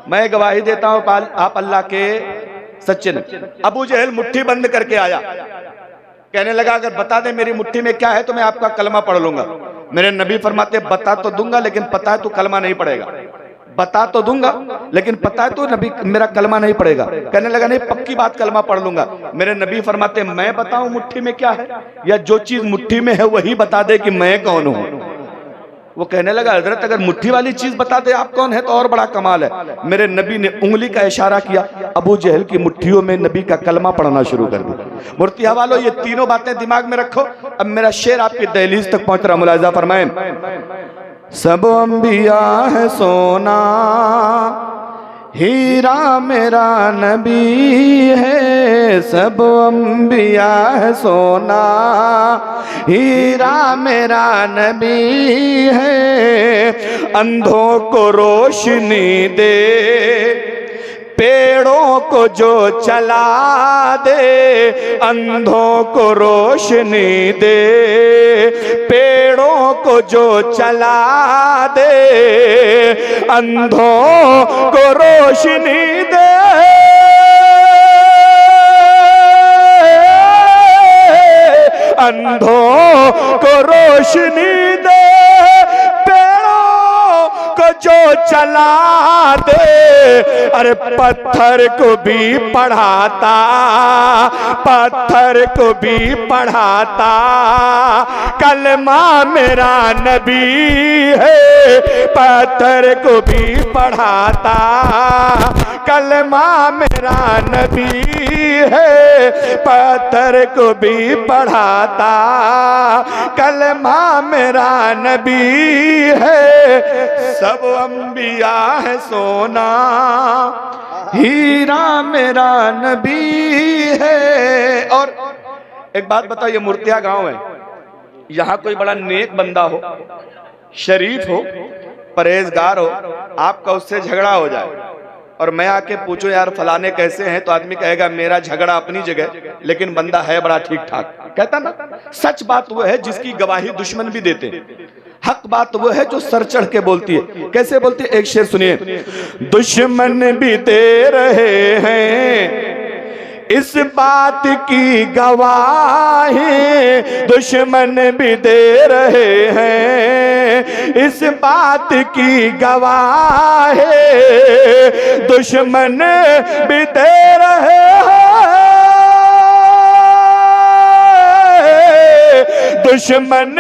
मैं गवाही देता हूं आप अल्लाह के सच्चे नबी। अबू जहल मुट्ठी बंद करके आया, कहने लगा अगर बता दे मेरी मुट्ठी में क्या है तो मैं आपका कलमा पढ़ लूंगा। मेरे नबी फरमाते बता तो दूंगा लेकिन पता है तू कलमा नहीं पढ़ेगा। बता तो दूंगा लेकिन पता है तो नबी मेरा कलमा नहीं पड़ेगा। कहने लगा नहीं पक्की बात कलमा पढ़ लूंगा। मेरे नबी फरमाते मैं बताऊं मुट्ठी में क्या है या जो चीज मुट्ठी में है वही बता दे कि मैं कौन हूं। वो कहने लगा हजरत अगर मुट्ठी वाली चीज बता दे आप कौन है तो और बड़ा कमाल है। मेरे नबी ने उंगली का इशारा किया, अबू जहल की मुट्ठियों में नबी का कलमा पढ़ना शुरू कर दिया। मूर्ति हवालो ये तीनों बातें दिमाग में रखो। अब मेरा शेर आपकी दहलीज तक पहुंच रहा, मुलाजा फरमाएं। सब अंबिया है सोना, हीरा मेरा नबी है। सब अंबिया है सोना, हीरा मेरा नबी है। अंधों को रोशनी दे, पेड़ों को जो चला दे। अंधों को रोशनी दे, पेड़ों को जो चला दे। अंधों को रोशनी दे, अंधों को रोशनी दे। जो चला दे, अरे पत्थर को भी पढ़ाता, पत्थर को भी पढ़ाता। कलमा मेरा नबी है, पत्थर को भी पढ़ाता। कलमा मेरा नबी है, पत्थर को भी पढ़ाता। कलमा मेरा नबी है। सब अंबिया है सोना, हीरा मेरा नबी है। और एक बात बताओ, ये मूर्तिया गांव है, यहाँ कोई बड़ा नेक बंदा हो, शरीफ हो, परहेजगार हो, आपका उससे झगड़ा हो जाए और मैं आके पूछूं यार फलाने कैसे हैं, तो आदमी कहेगा मेरा झगड़ा अपनी जगह, लेकिन बंदा है बड़ा ठीक ठाक, कहता ना। सच बात वो है जिसकी गवाही दुश्मन भी देते हैं। हक बात वो है जो सर चढ़ के बोलती है। कैसे बोलती है? एक शेर सुनिए। दुश्मन भी दे रहे हैं इस बात की गवाही, दुश्मन भी दे रहे हैं इस बात की गवाही, दुश्मन भी दे रहे हैं, दुश्मन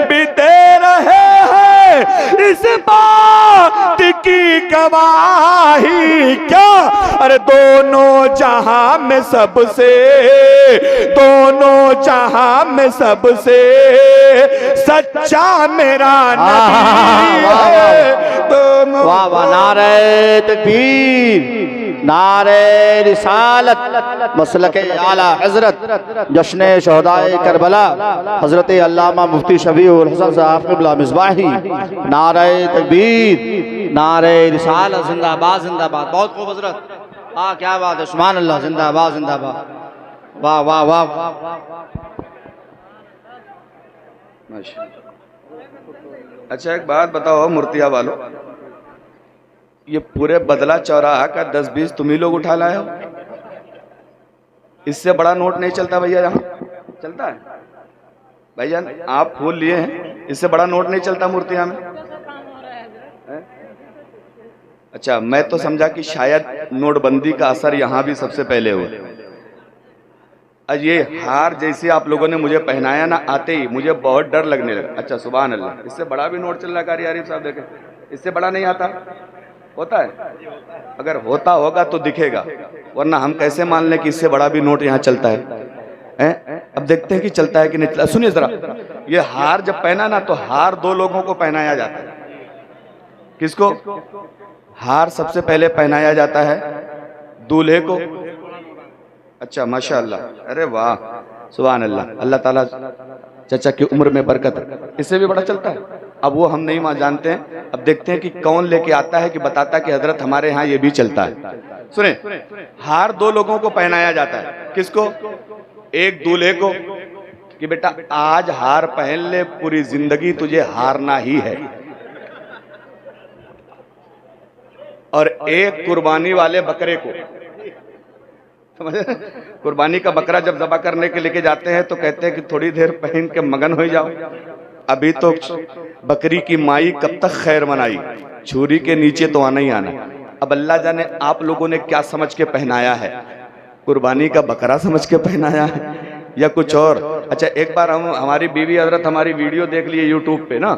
भी दे रहे हैं इस बात की गवाही। क्या? अरे दोनों जहां में सबसे, दोनों जहां में सबसे सच्चा मेरा नबी है। दोनों वाह वाह, नारे तकबीर, नारे रिसालत, मसलक आला हजरत जश्न शहदाए करबला हजरत अल्लामा मुफ्ती शफीउल हसन साहब क़िबला मिसबाही, नारे तकबीर, नारे रिसालत, जिंदाबाद जिंदाबाद। बहुत खूब हजरत, हाँ क्या बात है, सुभान अल्लाह, जिंदाबाद जिंदाबाद, वाह वाह वाह वाह। अच्छा एक बात बताओ मूर्तिया वालों, ये पूरे बदला चौराहा का 10-20 तुम ही लोग उठा लाए हो? इससे बड़ा नोट नहीं चलता भैया, यहाँ चलता है भाईजान? आप फूल लिए हैं, इससे बड़ा नोट नहीं चलता मूर्तियां में? अच्छा, मैं तो समझा कि शायद नोटबंदी का असर यहाँ भी सबसे पहले हुआ। आज ये हार जैसे आप लोगों ने मुझे पहनाया ना, आते ही मुझे बहुत डर लगने लगा। अच्छा सुभान अल्लाह, इससे बड़ा भी नोट चल रहा है कारी आरिफ साहब, देखें, इससे बड़ा नहीं आता। होता है? अगर होता होगा तो दिखेगा, वरना हम कैसे मान लें कि इससे बड़ा भी नोट यहाँ चलता है? अब देखते हैं कि चलता है कि नहीं। सुनिए जरा, ये हार जब पहना ना, तो हार 2 लोगों को पहनाया जाता है। किसको? हार सबसे पहले पहनाया जाता है दूल्हे को। अच्छा माशाअल्लाह, अरे वाह, सुभान अल्लाह, अल्लाह ताला चाचा की उम्र में बरकत है। इससे भी बड़ा चलता है। अब वो हम नहीं जानते हैं, अब देखते हैं कि कौन लेके आता है कि बताता कि हजरत हमारे यहाँ ये भी चलता है। सुने, हार 2 लोगों को पहनाया जाता है। किसको? एक दूल्हे को कि बेटा आज हार पहन ले, पूरी जिंदगी तुझे हारना ही है। और एक कुर्बानी वाले बकरे को, समझे? कुर्बानी का बकरा जब ज़बह करने के लेके जाते हैं तो कहते हैं कि थोड़ी देर पहन के मगन हो जाओ, अभी तो बकरी की माई कब तक खैर मनाई, छुरी के नीचे तो आना ही आना। अब अल्लाह जाने आप लोगों ने क्या समझ के पहनाया है, कुर्बानी का बकरा समझ के पहनाया है या कुछ और? अच्छा एक बार हमारी बीवी हजरत हमारी वीडियो देख लिए यूट्यूब पे ना,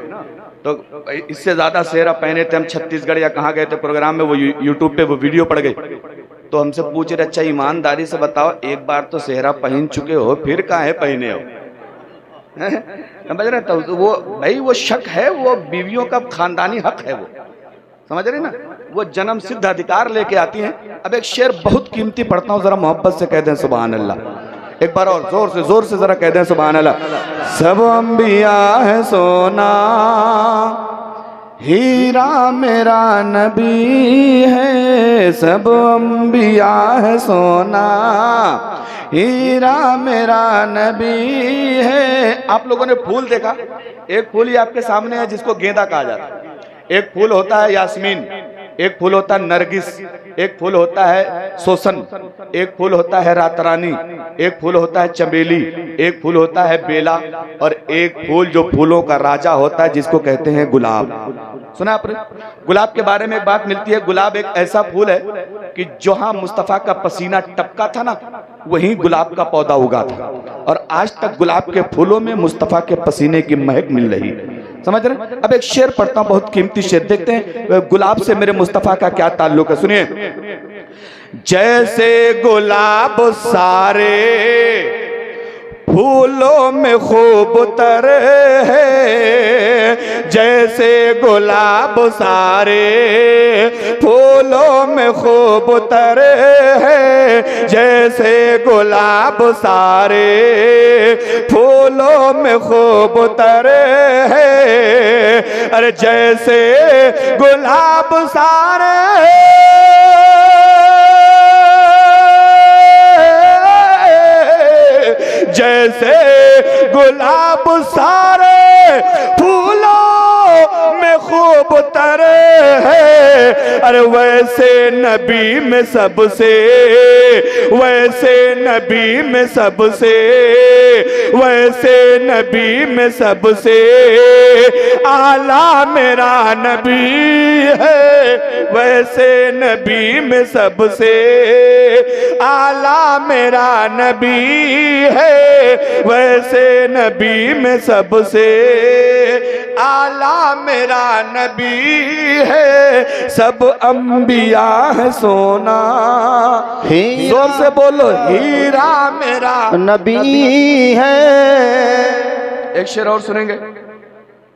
तो इससे ज्यादा सेहरा पहने थे हम छत्तीसगढ़ या कहाँ गए थे प्रोग्राम में, वो यूट्यूब पे वो वीडियो पड़ गई। तो हमसे पूछ रहे, अच्छा ईमानदारी से बताओ, एक बार तो सेहरा पहन चुके हो, फिर कहाँ है पहने हो? समझ रहे? तो वो भाई वो शक है, वो बीवियों का खानदानी हक है, वो समझ रहे ना, वो जन्म सिद्ध अधिकार लेके आती हैं। अब एक शेर बहुत कीमती पढ़ता हूँ, जरा मोहब्बत से कह दें सुभान अल्लाह। एक बार और जोर से जरा कह दें सुभान अल्लाह। सब अंबिया है सोना, हीरा मेरा नबी है, सब अंबिया है सोना, हीरा मेरा नबी है। आप लोगों ने फूल देखा? एक फूल ही आपके सामने है जिसको गेंदा कहा जाता है। एक फूल होता है यास्मीन, एक फूल होता है नरगिस, एक फूल होता है सोसन, एक फूल होता है रातरानी, एक फूल होता है चमेली, एक फूल होता है बेला, और एक फूल जो फूलों का राजा होता है जिसको कहते हैं गुलाब। सुना आपने? गुलाब के बारे में एक बात मिलती है, गुलाब एक ऐसा फूल है कि जहां मुस्तफा का पसीना टपका था ना, वहीं गुलाब का पौधा उगा था, और आज तक गुलाब के फूलों में मुस्तफा के पसीने की महक मिल रही है। समझ रहे? अब एक शेर पढ़ता हूं, बहुत कीमती शेर, देखते हैं गुलाब से मेरे मुस्तफा का क्या ताल्लुक है। सुनिए, जैसे गुलाब सारे फूलों में खूब तर है, जैसे गुलाब सारे फूलों में खूब तर है, जैसे गुलाब सारे फूलों में खूब उतरे हैं, अरे जैसे गुलाब सारे जैसे गुलाब सारे फूलों में खूब उतरे हैं, अरे वैसे नबी में सबसे, वैसे नबी में सबसे, वैसे नबी में सबसे आला मेरा नबी है, वैसे नबी में सबसे आला मेरा नबी है, वैसे नबी में सबसे आला मेरा नबी है। सब अंबिया है सोना, जोर से बोलो हीरा मेरा नबी है। एक शेर और सुनेंगे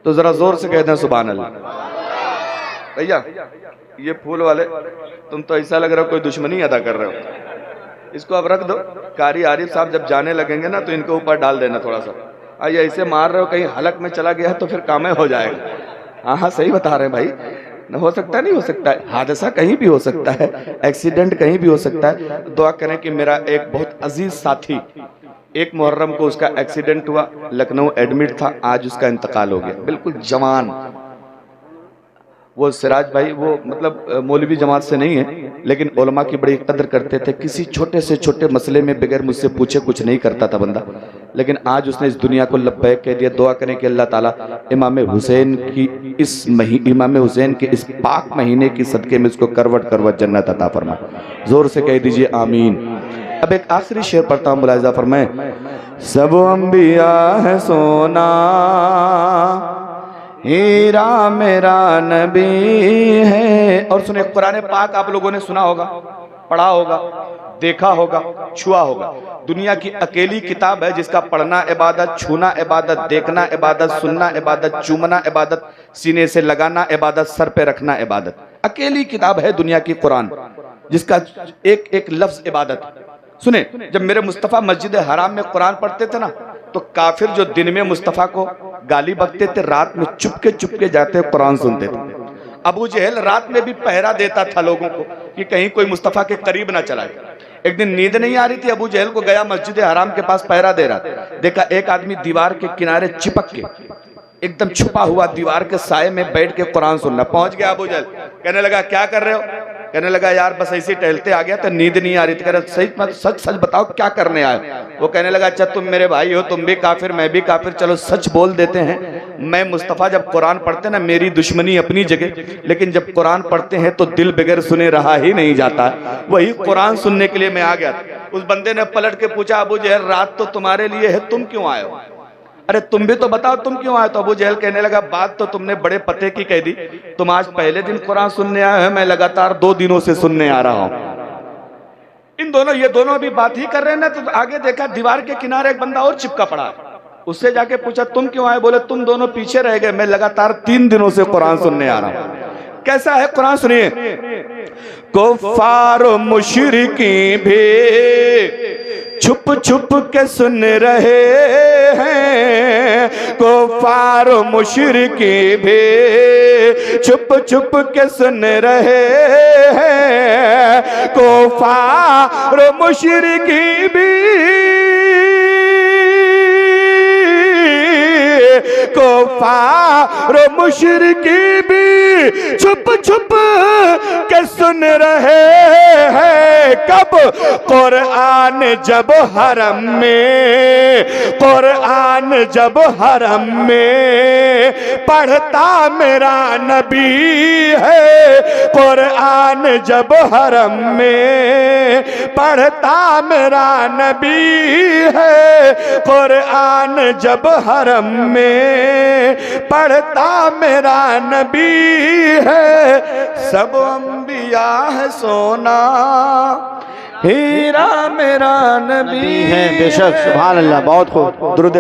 तो जरा जोर से कहते हैं सुभान अल्लाह। भैया ये फूल वाले तुम तो ऐसा लग रहा हो कोई दुश्मनी अदा कर रहे हो, इसको अब रख दो। कारी आरिफ साहब जब जाने लगेंगे ना तो इनके ऊपर डाल देना थोड़ा सा। ये ऐसे मार रहे हो, कहीं हलक में चला गया तो फिर काम हो जाएगा। हाँ हाँ सही बता रहे हैं भाई, न हो सकता नहीं हो सकता है, हादसा कहीं भी हो सकता है, एक्सीडेंट कहीं भी हो सकता है। दुआ करें कि मेरा एक बहुत अजीज साथी, 1 मुहर्रम को उसका एक्सीडेंट हुआ, लखनऊ एडमिट था, आज उसका इंतकाल हो गया। बिल्कुल जवान वो सिराज भाई, वो मतलब मौलवी जमात से नहीं है लेकिन उलमा की बड़ी कदर करते थे। किसी छोटे से छोटे मसले में बगैर मुझसे पूछे कुछ नहीं करता था बंदा, लेकिन आज उसने इस दुनिया को लब्बैक कह दिया। दुआ करें कि अल्लाह ताला इमाम हुसैन की इमाम हुसैन के इस पाक महीने की सदके में इसको करवट करवट जन्नत अता फरमाए। जोर से कह दीजिए आमीन। अब एक आखिरी शेर पढ़ता हूँ, मुलाहिजा फरमाए। सब अंबिया है सोना, हीरा मेरा नबी है। और सुने, कुरान पाक आप लोगों ने सुना होगा, पढ़ा होगा, देखा होगा, छुआ होगा। दुनिया की अकेली किताब है जिसका पढ़ना इबादत, छूना इबादत, देखना इबादत, सुनना इबादत, चूमना इबादत, सीने से लगाना इबादत, सर पे रखना इबादत। अकेली किताब है दुनिया की कुरान जिसका एक एक लफ्ज इबादत। सुने, जब मेरे मुस्तफ़ा मस्जिद हराम में कुरान पढ़ते थे ना तो काफिर जो दिन में मुस्तफ़ा को गाली बकते थे, रात में चुपके जाते कुरान सुनते थे। अबू जहल रात में भी पहरा देता था लोगों को कि कहीं कोई मुस्तफ़ा के करीब ना चलाए। एक दिन नींद नहीं आ रही थी, अबू जहल को गया मस्जिद हराम के पास पहरा दे रहा था। देखा एक आदमी दीवार के किनारे चिपक के एकदम छुपा हुआ दीवार के साए में बैठ के कुरान सुनना। पहुंच गया अबू जहल, कहने लगा क्या कर रहे हो? कहने लगा यार बस ऐसे टहलते आ गया तो नींद नहीं आ रही थी। कह रहा सही मत सच सच बताओ क्या करने आए? वो कहने लगा अच्छा तुम मेरे भाई हो, तुम भी काफिर मैं भी काफिर, चलो सच बोल देते हैं। मैं मुस्तफ़ा जब कुरान पढ़ते ना, मेरी दुश्मनी अपनी जगह, लेकिन जब कुरान पढ़ते हैं तो दिल बगैर सुने रहा ही नहीं जाता। वही कुरान सुनने के लिए मैं आ गया था। उस बंदे ने पलट के पूछा अबू जहल रात तो तुम्हारे लिए है, तुम क्यों आए हो? अरे तुम भी तो बताओ तुम क्यों आए? तो अबू जहल कहने लगा बात तो तुमने बड़े पते की कह दी। तुम आज पहले दिन कुरान सुनने आए हो, मैं लगातार 2 दिनों से सुनने आ रहा हूं। ये दोनों अभी बात ही कर रहे हैं ना, तो आगे देखा दीवार के किनारे एक बंदा और चिपका पड़ा। उससे जाके पूछा तुम क्यों आए? बोले तुम दोनों पीछे रह गए, मैं लगातार 3 दिनों से कुरान सुनने आ रहा हूं। कैसा है कुरान सुनिए। कुफ्फार मुशरिकी भी छुप छुप के सुन रहे हैं, कुफ्फार मुशरिकी भी छुप छुप के सुन रहे हैं, कुफ्फार मुशरिकी भी कुफ्फार मुशरिकी भी छुप छुप के सुन रहे हैं। कब? कुरान जब हरम में, कुरान जब हरम में पढ़ता मेरा नबी है, कुरान जब हरम में पढ़ता मेरा नबी है, कुरान जब हरम में पढ़ता मेरा नबी है। सब अंबिया है सोना, हीरा मेरा नबी है। बेशक, सुभान अल्लाह, बहुत खूब। दुरूद